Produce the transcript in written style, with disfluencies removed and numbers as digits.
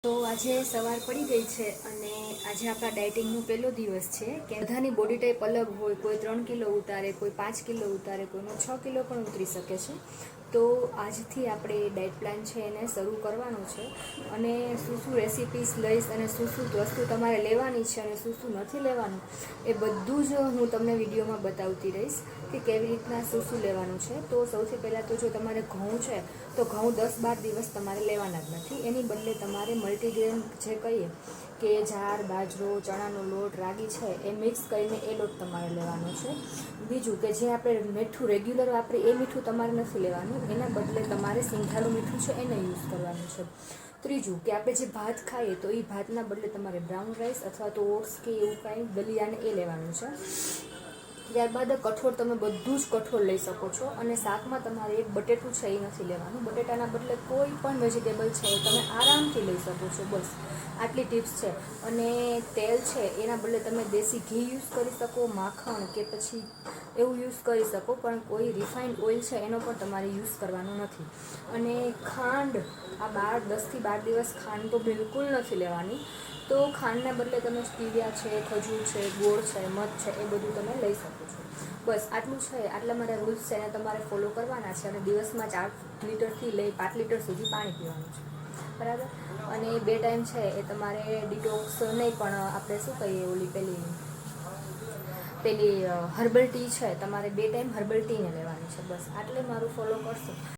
તો આજે સવાર પડી ગઈ છે અને આજે આપણા ડાયટિંગનો પહેલો દિવસ છે કે બધાની બોડી ટાઈપ અલગ હોય, કોઈ 3 કિલો ઉતારે, કોઈ 5 કિલો ઉતારે, કોઈનો 6 કિલો પણ ઉતરી શકે છે. તો આજથી આપણે ડાયટ પ્લાન છે એને શરૂ કરવાનો છે અને શું શું રેસિપીસ લઈશ અને શું શું વસ્તુ તમારે લેવાની છે અને શું શું નથી લેવાનું એ બધું જ હું તમને વિડીયોમાં બતાવતી રહીશ કે કેવી રીતના શું શું લેવાનું છે. તો સૌથી પહેલાં તો જો તમારે ઘઉં છે તો ઘઉં 10-12 દિવસ તમારે લેવાના જ નથી, એની બદલે તમારે મલ્ટીગ્રેન જે કહીએ કે જાર, બાજરો, ચણાનો લોટ, રાગી છે એ મિક્સ કરીને એ લોટ તમારે લેવાનો છે. બીજું કે જે આપણે મીઠું રેગ્યુલર વાપરીએ એ મીઠું તમારે નથી લેવાનું, એના બદલે તમારે સિંધાલું મીઠું છે એને યુઝ કરવાનું છે. ત્રીજું કે આપણે જે ભાત ખાઈએ તો એ ભાતના બદલે તમારે બ્રાઉન રાઈસ અથવા તો ઓટ્સ કે એવું કાંઈ દલિયાને એ લેવાનું છે. ત્યારબાદ કઠોળ, તમે બધું જ કઠોળ લઈ શકો છો અને શાકમાં તમારે એક બટેટું છે એ નથી લેવાનું. બટેટાના બદલે કોઈ પણ વેજીટેબલ છે એ તમે આરામથી લઈ શકો છો. બસ આટલી ટિપ્સ છે. અને તેલ છે એના બદલે તમે દેશી ઘી યુઝ કરી શકો, માખણ કે પછી એવું યુઝ કરી શકો, પણ કોઈ રિફાઇન્ડ ઓઇલ છે એનો પણ તમારે યુઝ કરવાનો નથી. અને ખાંડ, આ 10-12 દિવસ ખાંડ તો બિલકુલ નથી લેવાની. તો ખાંડના બદલે તમે સ્ટીવિયા છે, ખજૂર છે, ગોળ છે, મધ છે એ બધું તમે લઈ શકો છો. બસ આટલું છે, આટલા મારા રૂલ્સ છે એને તમારે ફોલો કરવાના છે અને દિવસમાં 4 લીટરથી લઈ 5 લીટર સુધી પાણી પીવાનું છે, બરાબર. અને 2 ટાઈમ છે એ તમારે ડિટોક્સ નહીં પણ આપણે શું કહીએ ઓલી પેલી હર્બલ ટી છે, તમારે 2 ટાઈમ હર્બલ ટીને લેવાની છે. બસ આટલે મારું ફોલો કરશો